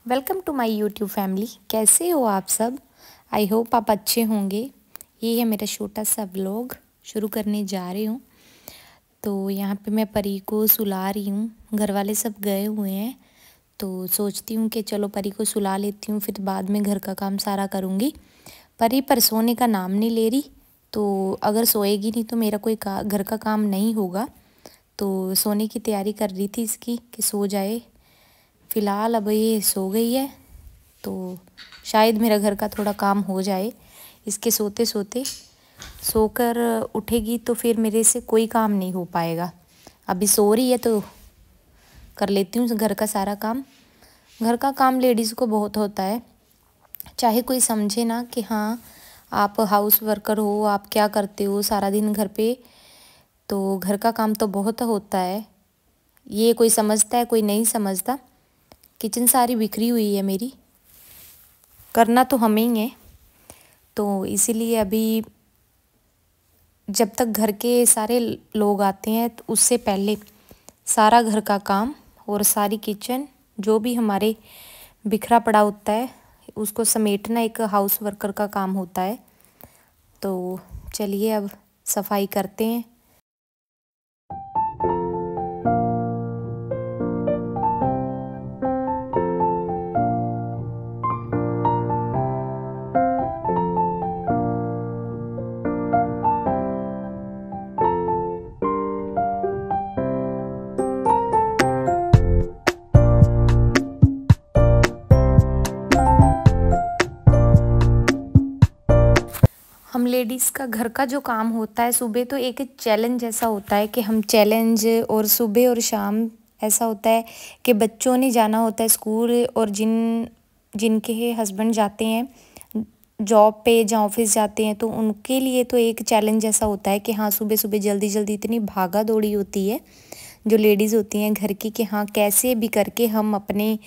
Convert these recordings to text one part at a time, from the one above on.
Welcome to my YouTube family. कैसे हो आप सब? आई होप आप अच्छे होंगे। ये है मेरा छोटा सा व्लॉग, शुरू करने जा रही हूँ। तो यहाँ पे मैं परी को सुला रही हूँ। घर वाले सब गए हुए हैं तो सोचती हूँ कि चलो परी को सुला लेती हूँ, फिर बाद में घर का काम सारा करूँगी। परी पर सोने का नाम नहीं ले रही, तो अगर सोएगी नहीं तो मेरा कोई घर का काम नहीं होगा। तो सोने की तैयारी कर रही थी इसकी कि सो जाए। फ़िलहाल अब ये सो गई है तो शायद मेरा घर का थोड़ा काम हो जाए इसके सोते सोते। सोकर उठेगी तो फिर मेरे से कोई काम नहीं हो पाएगा। अभी सो रही है तो कर लेती हूँ घर का सारा काम। घर का काम लेडीज़ को बहुत होता है, चाहे कोई समझे ना कि हाँ आप हाउस वर्कर हो, आप क्या करते हो सारा दिन घर पे, तो घर का काम तो बहुत होता है। ये कोई समझता है कोई नहीं समझता। किचन सारी बिखरी हुई है मेरी, करना तो हमें ही है। तो इसीलिए अभी जब तक घर के सारे लोग आते हैं तो उससे पहले सारा घर का काम और सारी किचन जो भी हमारे बिखरा पड़ा होता है उसको समेटना एक हाउस वर्कर का काम होता है। तो चलिए अब सफाई करते हैं। हम लेडीज़ का घर का जो काम होता है सुबह तो एक चैलेंज ऐसा होता है कि हम चैलेंज, और सुबह और शाम ऐसा होता है कि बच्चों ने जाना होता है स्कूल, और जिनके हस्बैंड जाते हैं जॉब पे या ऑफिस जाते हैं तो उनके लिए तो एक चैलेंज ऐसा होता है कि हाँ सुबह सुबह जल्दी जल्दी इतनी भागा दौड़ी होती है जो लेडीज़ होती हैं घर की कि हाँ कैसे भी करके हम अपने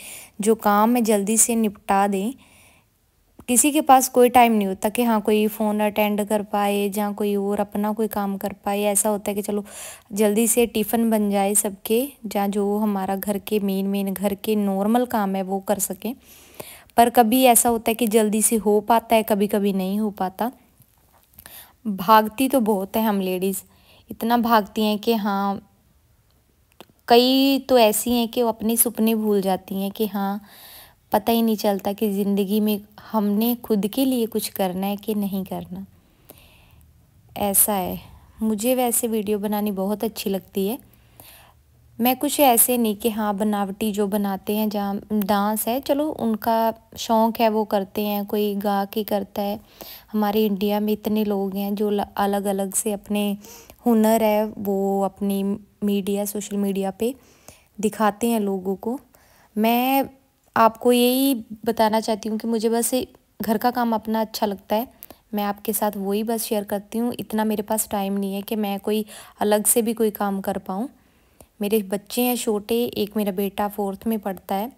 जो काम है जल्दी से निपटा दें। किसी के पास कोई टाइम नहीं होता कि हाँ कोई फ़ोन अटेंड कर पाए या कोई और अपना कोई काम कर पाए। ऐसा होता है कि चलो जल्दी से टिफ़िन बन जाए सबके, या जो हमारा घर के मेन घर के नॉर्मल काम है वो कर सकें। पर कभी ऐसा होता है कि जल्दी से हो पाता है, कभी कभी नहीं हो पाता। भागती तो बहुत है हम लेडीज़, इतना भागती हैं कि हाँ कई तो ऐसी हैं कि वो अपने सपने भूल जाती हैं कि हाँ पता ही नहीं चलता कि ज़िंदगी में हमने खुद के लिए कुछ करना है कि नहीं करना। ऐसा है। मुझे वैसे वीडियो बनानी बहुत अच्छी लगती है। मैं कुछ ऐसे नहीं कि हाँ बनावटी जो बनाते हैं जहाँ डांस है चलो उनका शौक़ है वो करते हैं, कोई गा के करता है। हमारे इंडिया में इतने लोग हैं जो अलग अलग से अपने हुनर है वो अपनी मीडिया सोशल मीडिया पे दिखाते हैं लोगों को। मैं आपको यही बताना चाहती हूँ कि मुझे बस घर का काम अपना अच्छा लगता है, मैं आपके साथ वही बस शेयर करती हूँ। इतना मेरे पास टाइम नहीं है कि मैं कोई अलग से भी कोई काम कर पाऊँ। मेरे बच्चे हैं छोटे, एक मेरा बेटा 4th में पढ़ता है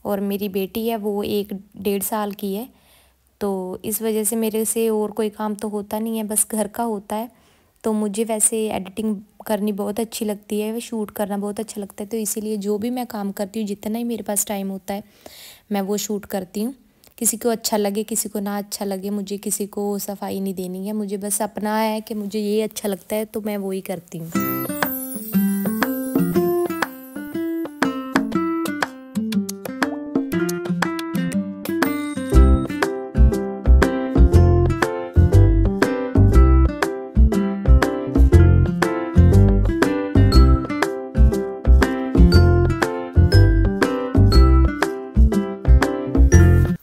और मेरी बेटी है वो 1-1.5 साल की है। तो इस वजह से मेरे से और कोई काम तो होता नहीं है, बस घर का होता है। तो मुझे वैसे एडिटिंग करनी बहुत अच्छी लगती है, शूट करना बहुत अच्छा लगता है। तो इसीलिए जो भी मैं काम करती हूँ जितना ही मेरे पास टाइम होता है मैं वो शूट करती हूँ। किसी को अच्छा लगे किसी को ना अच्छा लगे, मुझे किसी को सफाई नहीं देनी है, मुझे बस अपना है कि मुझे ये अच्छा लगता है तो मैं वो ही करती हूँ।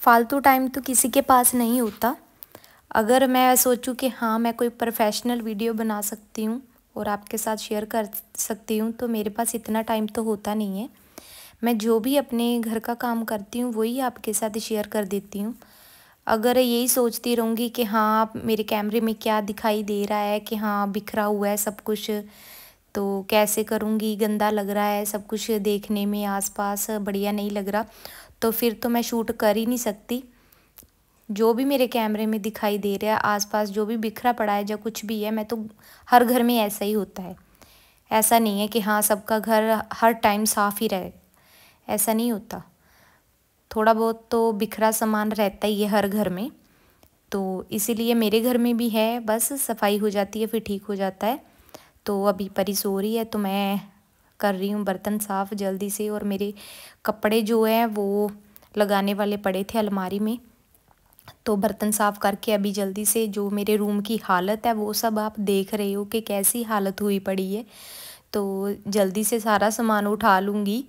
फालतू टाइम तो किसी के पास नहीं होता। अगर मैं सोचूं कि हाँ मैं कोई प्रोफेशनल वीडियो बना सकती हूँ और आपके साथ शेयर कर सकती हूँ तो मेरे पास इतना टाइम तो होता नहीं है। मैं जो भी अपने घर का काम करती हूँ वही आपके साथ शेयर कर देती हूँ। अगर यही सोचती रहूँगी कि हाँ आप मेरे कैमरे में क्या दिखाई दे रहा है कि हाँ बिखरा हुआ है सब कुछ, तो कैसे करूँगी, गंदा लग रहा है सब कुछ देखने में, आसपास बढ़िया नहीं लग रहा, तो फिर तो मैं शूट कर ही नहीं सकती। जो भी मेरे कैमरे में दिखाई दे रहा है आसपास जो भी बिखरा पड़ा है या कुछ भी है, मैं तो हर घर में ऐसा ही होता है। ऐसा नहीं है कि हाँ सबका घर हर टाइम साफ़ ही रहे, ऐसा नहीं होता। थोड़ा बहुत तो बिखरा सामान रहता ही है हर घर में, तो इसीलिए मेरे घर में भी है, बस सफाई हो जाती है फिर ठीक हो जाता है। तो अभी परी सो रही है तो मैं कर रही हूँ बर्तन साफ़ जल्दी से, और मेरे कपड़े जो हैं वो लगाने वाले पड़े थे अलमारी में, तो बर्तन साफ़ करके अभी जल्दी से, जो मेरे रूम की हालत है वो सब आप देख रहे हो कि कैसी हालत हुई पड़ी है, तो जल्दी से सारा सामान उठा लूँगी।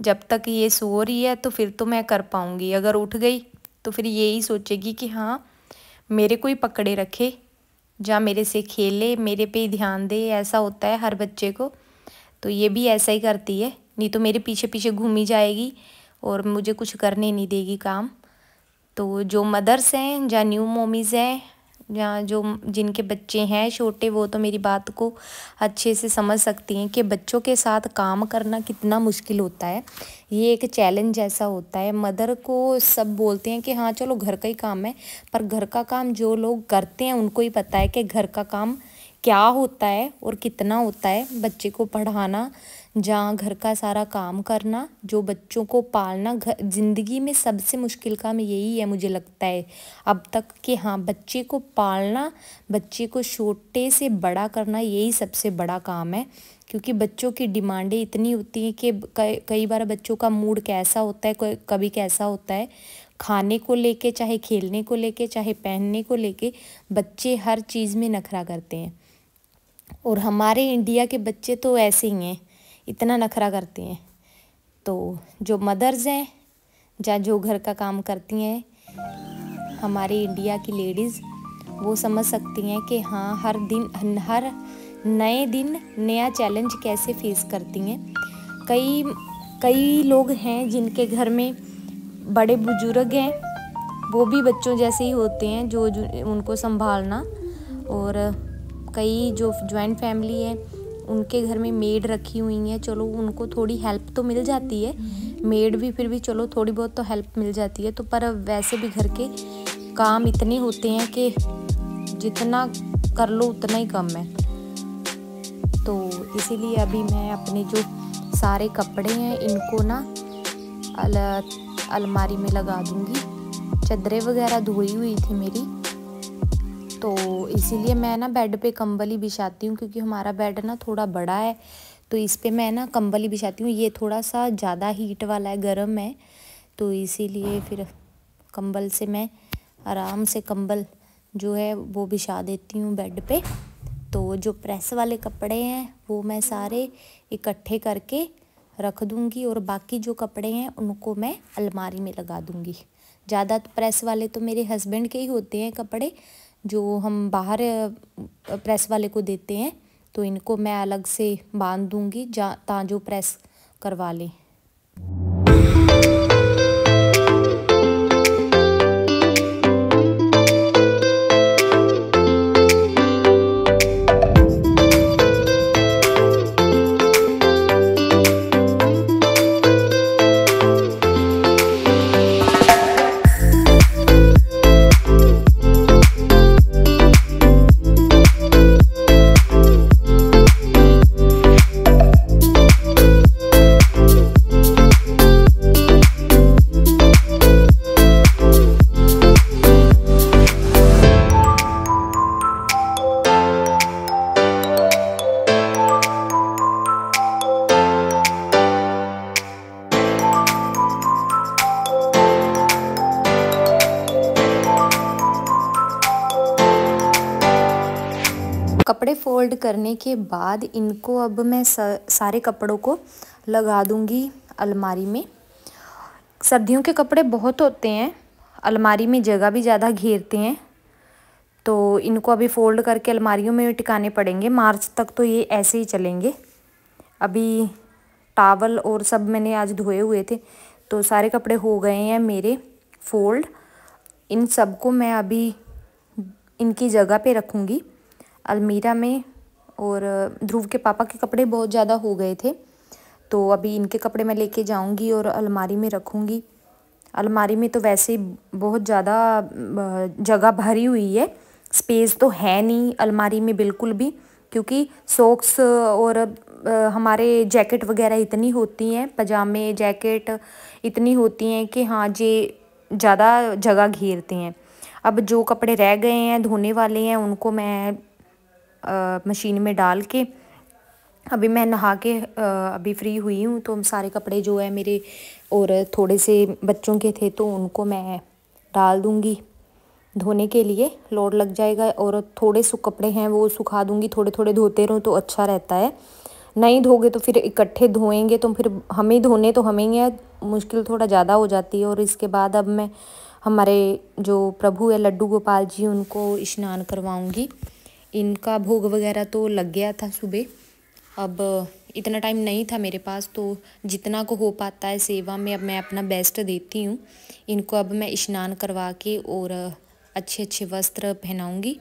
जब तक ये सो रही है तो फिर तो मैं कर पाऊँगी, अगर उठ गई तो फिर यही सोचेगी कि हाँ मेरे को ही पकड़े रखे, जा मेरे से खेले, मेरे पे ही ध्यान दे, ऐसा होता है हर बच्चे को। तो ये भी ऐसा ही करती है, नहीं तो मेरे पीछे पीछे घूमी जाएगी और मुझे कुछ करने नहीं देगी काम। तो जो मदर्स हैं या न्यू मॉमीज़ हैं या जो जिनके बच्चे हैं छोटे, वो तो मेरी बात को अच्छे से समझ सकती हैं कि बच्चों के साथ काम करना कितना मुश्किल होता है। ये एक चैलेंज जैसा होता है। मदर को सब बोलते हैं कि हाँ चलो घर का ही काम है, पर घर का काम जो लोग करते हैं उनको ही पता है कि घर का काम क्या होता है और कितना होता है। बच्चे को पढ़ाना, जहाँ घर का सारा काम करना, जो बच्चों को पालना, ज़िंदगी में सबसे मुश्किल काम यही है मुझे लगता है अब तक, कि हाँ बच्चे को पालना, बच्चे को छोटे से बड़ा करना, यही सबसे बड़ा काम है। क्योंकि बच्चों की डिमांडें इतनी होती हैं कि कई बार बच्चों का मूड कैसा होता है, कभी कैसा होता है, खाने को लेके, चाहे खेलने को लेके, चाहे पहनने को लेके, बच्चे हर चीज़ में नखरा करते हैं। और हमारे इंडिया के बच्चे तो ऐसे ही हैं, इतना नखरा करते हैं। तो जो मदर्स हैं या जो घर का काम करती हैं हमारे इंडिया की लेडीज़, वो समझ सकती हैं कि हाँ हर दिन, हर नए दिन नया चैलेंज कैसे फेस करती हैं। कई लोग हैं जिनके घर में बड़े बुजुर्ग हैं, वो भी बच्चों जैसे ही होते हैं, जो उनको संभालना। और कई जो जॉइंट फैमिली है उनके घर में मेड रखी हुई हैं, चलो उनको थोड़ी हेल्प तो मिल जाती है, मेड भी फिर भी चलो थोड़ी बहुत तो हेल्प मिल जाती है। तो पर वैसे भी घर के काम इतने होते हैं कि जितना कर लो उतना ही कम है। तो इसीलिए अभी मैं अपने जो सारे कपड़े हैं इनको ना अलमारी में लगा दूँगी। चादरें वगैरह धोई हुई थी मेरी, तो इसीलिए मैं ना बेड पे कंबल ही बिछाती हूँ, क्योंकि हमारा बेड ना थोड़ा बड़ा है, तो इस पे मैं ना कंबल ही बिछाती हूँ। ये थोड़ा सा ज़्यादा हीट वाला है, गर्म है, तो इसीलिए फिर कंबल से मैं आराम से कंबल जो है वो बिछा देती हूँ बेड पे। तो जो प्रेस वाले कपड़े हैं वो मैं सारे इकट्ठे करके रख दूँगी, और बाकी जो कपड़े हैं उनको मैं अलमारी में लगा दूँगी। ज़्यादा तो प्रेस वाले तो मेरे हस्बैंड के ही होते हैं कपड़े, जो हम बाहर प्रेस वाले को देते हैं, तो इनको मैं अलग से बांध दूँगी जो प्रेस करवा लें। कपड़े फोल्ड करने के बाद इनको अब मैं सारे कपड़ों को लगा दूंगी अलमारी में। सर्दियों के कपड़े बहुत होते हैं, अलमारी में जगह भी ज़्यादा घेरते हैं, तो इनको अभी फ़ोल्ड करके अलमारियों में टिकाने पड़ेंगे। मार्च तक तो ये ऐसे ही चलेंगे। अभी टावल और सब मैंने आज धोए हुए थे, तो सारे कपड़े हो गए हैं मेरे फ़ोल्ड। इन सब को मैं अभी इनकी जगह पे रखूँगी अलमीरा में। और ध्रुव के पापा के कपड़े बहुत ज़्यादा हो गए थे, तो अभी इनके कपड़े मैं लेके जाऊंगी और अलमारी में रखूँगी। अलमारी में तो वैसे ही बहुत ज़्यादा जगह भरी हुई है, स्पेस तो है नहीं अलमारी में बिल्कुल भी, क्योंकि सॉक्स और हमारे जैकेट वगैरह इतनी होती हैं, पजामे जैकेट इतनी होती हैं कि हाँ जी ज़्यादा जगह घेरती हैं। अब जो कपड़े रह गए हैं धोने वाले हैं उनको मैं मशीन में डाल के अभी मैं नहा के अभी फ्री हुई हूँ। तो सारे कपड़े जो है मेरे और थोड़े से बच्चों के थे तो उनको मैं डाल दूँगी धोने के लिए, लोड लग जाएगा। और थोड़े कपड़े हैं वो सुखा दूँगी, थोड़े थोड़े धोते रहो तो अच्छा रहता है। नहीं धोगे तो फिर इकट्ठे धोएंगे तो फिर हमें धोने तो हमें ही है, मुश्किल थोड़ा ज़्यादा हो जाती है। और इसके बाद अब मैं हमारे जो प्रभु है लड्डू गोपाल जी उनको स्नान करवाऊँगी। इनका भोग वगैरह तो लग गया था सुबह, अब इतना टाइम नहीं था मेरे पास तो जितना को हो पाता है सेवा में अब मैं अपना बेस्ट देती हूँ। इनको अब मैं स्नान करवा के और अच्छे अच्छे वस्त्र पहनाऊँगी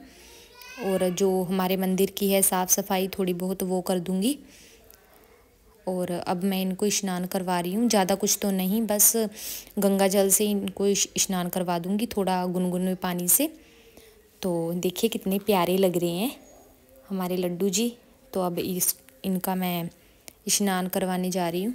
और जो हमारे मंदिर की है साफ़ सफाई थोड़ी बहुत वो कर दूँगी। और अब मैं इनको स्नान करवा रही हूँ, ज़्यादा कुछ तो नहीं, बस गंगा जल से इनको स्नान करवा दूँगी थोड़ा गुनगुने पानी से। तो देखिए कितने प्यारे लग रहे हैं हमारे लड्डू जी। तो अब इनका मैं स्नान करवाने जा रही हूँ।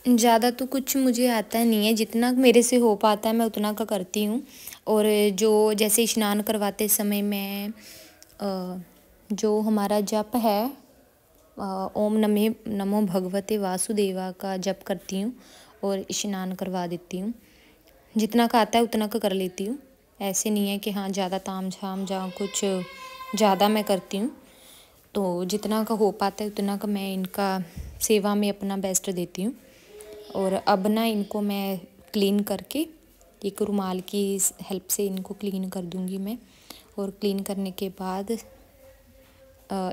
ज़्यादा तो कुछ मुझे आता नहीं है, जितना मेरे से हो पाता है मैं उतना का करती हूँ। और जो जैसे स्नान करवाते समय मैं जो हमारा जप है ओम नमो भगवते वासुदेवा का जप करती हूँ और स्नान करवा देती हूँ। जितना का आता है उतना का कर लेती हूँ, ऐसे नहीं है कि हाँ ज़्यादा ताम झाम जहाँ कुछ ज़्यादा मैं करती हूँ। तो जितना का हो पाता है उतना का मैं इनका सेवा में अपना बेस्ट देती हूँ। और अब ना इनको मैं क्लीन करके एक रुमाल की हेल्प से इनको क्लीन कर दूँगी मैं। और क्लीन करने के बाद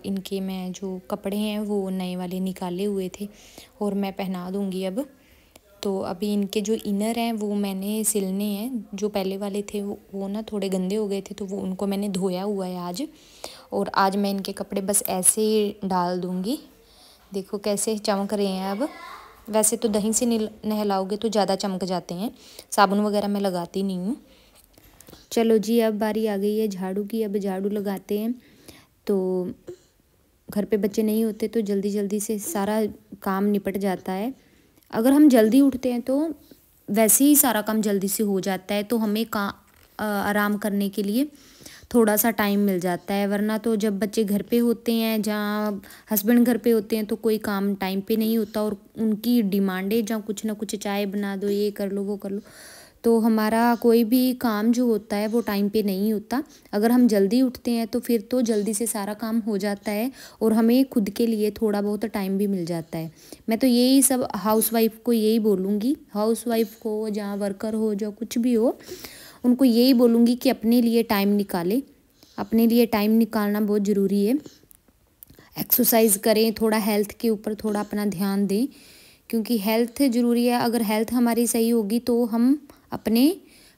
इनके मैं जो कपड़े हैं वो नए वाले निकाले हुए थे और मैं पहना दूँगी अब। तो अभी इनके जो इनर हैं वो मैंने सिलने हैं, जो पहले वाले थे वो ना थोड़े गंदे हो गए थे तो वो उनको मैंने धोया हुआ है आज। और आज मैं इनके कपड़े बस ऐसे ही डाल दूँगी, देखो कैसे चमक रहे हैं अब। वैसे तो दही से नहलाओगे तो ज़्यादा चमक जाते हैं, साबुन वगैरह मैं लगाती नहीं हूँ। चलो जी अब बारी आ गई है झाड़ू की, अब झाड़ू लगाते हैं। तो घर पे बच्चे नहीं होते तो जल्दी जल्दी से सारा काम निपट जाता है। अगर हम जल्दी उठते हैं तो वैसे ही सारा काम जल्दी से हो जाता है, तो हमें आराम करने के लिए थोड़ा सा टाइम मिल जाता है। वरना तो जब बच्चे घर पे होते हैं, जहाँ हस्बैंड घर पे होते हैं तो कोई काम टाइम पे नहीं होता और उनकी डिमांडें जहाँ कुछ ना कुछ चाय बना दो, ये कर लो वो कर लो, तो हमारा कोई भी काम जो होता है वो टाइम पे नहीं होता। अगर हम जल्दी उठते हैं तो फिर तो जल्दी से सारा काम हो जाता है और हमें खुद के लिए थोड़ा बहुत टाइम भी मिल जाता है। मैं तो यही सब हाउसवाइफ को यही बोलूँगी, हाउसवाइफ को जहाँ वर्कर हो जो कुछ भी हो उनको यही बोलूँगी कि अपने लिए टाइम निकालें, अपने लिए टाइम निकालना बहुत ज़रूरी है। एक्सरसाइज करें, थोड़ा हेल्थ के ऊपर थोड़ा अपना ध्यान दें, क्योंकि हेल्थ ज़रूरी है। अगर हेल्थ हमारी सही होगी तो हम अपने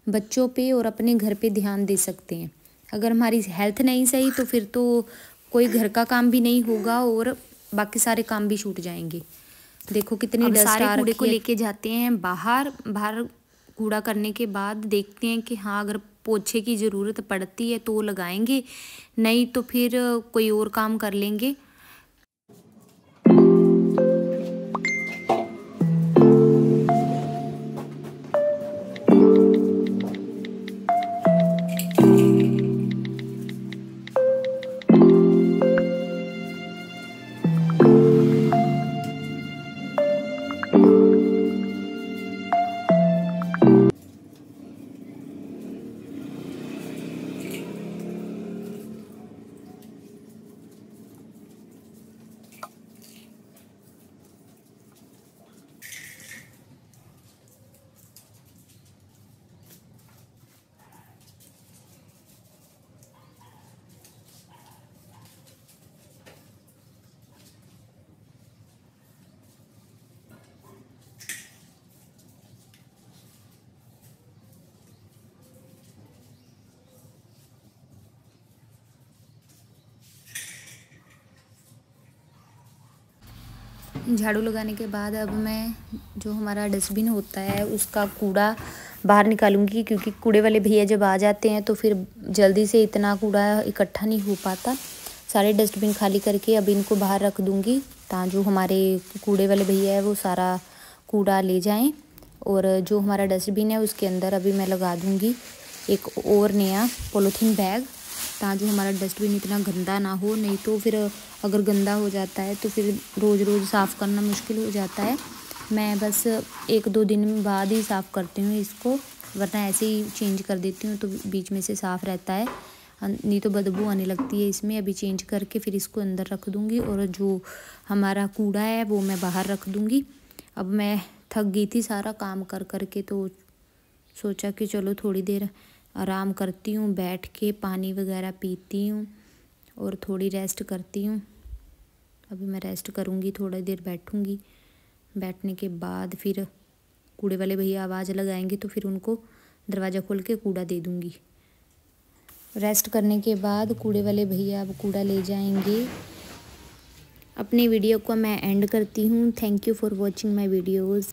बच्चों पे और अपने घर पे ध्यान दे सकते हैं। अगर हमारी हेल्थ नहीं सही तो फिर तो कोई घर का काम भी नहीं होगा और बाकी सारे काम भी छूट जाएंगे। देखो कितनी डस्ट सारे कूड़े को लेके जाते हैं बाहर, बाहर कूड़ा करने के बाद देखते हैं कि हाँ अगर पोछे की ज़रूरत पड़ती है तो लगाएंगे, नहीं तो फिर कोई और काम कर लेंगे। झाड़ू लगाने के बाद अब मैं जो हमारा डस्टबिन होता है उसका कूड़ा बाहर निकालूंगी, क्योंकि कूड़े वाले भैया जब आ जाते हैं तो फिर जल्दी से इतना कूड़ा इकट्ठा नहीं हो पाता। सारे डस्टबिन खाली करके अब इनको बाहर रख दूंगी, ताकि जो हमारे कूड़े वाले भैया है वो सारा कूड़ा ले जाएं। और जो हमारा डस्टबिन है उसके अंदर अभी मैं लगा दूंगी एक और नया पॉलीथीन बैग, ताकि जो हमारा डस्टबिन इतना गंदा ना हो। नहीं तो फिर अगर गंदा हो जाता है तो फिर रोज़ रोज़ साफ़ करना मुश्किल हो जाता है। मैं बस 1-2 दिन बाद ही साफ़ करती हूँ इसको, वरना ऐसे ही चेंज कर देती हूँ तो बीच में से साफ़ रहता है, नहीं तो बदबू आने लगती है इसमें। अभी चेंज करके फिर इसको अंदर रख दूँगी और जो हमारा कूड़ा है वो मैं बाहर रख दूँगी। अब मैं थक गई थी सारा काम कर कर के, तो सोचा कि चलो थोड़ी देर आराम करती हूँ, बैठ के पानी वगैरह पीती हूँ और थोड़ी रेस्ट करती हूँ। अभी मैं रेस्ट करूँगी, थोड़ी देर बैठूँगी। बैठने के बाद फिर कूड़े वाले भैया आवाज़ लगाएंगे तो फिर उनको दरवाज़ा खोल के कूड़ा दे दूँगी। रेस्ट करने के बाद कूड़े वाले भैया अब कूड़ा ले जाएंगे। अपनी वीडियो को मैं एंड करती हूँ। Thank you for watching my videos.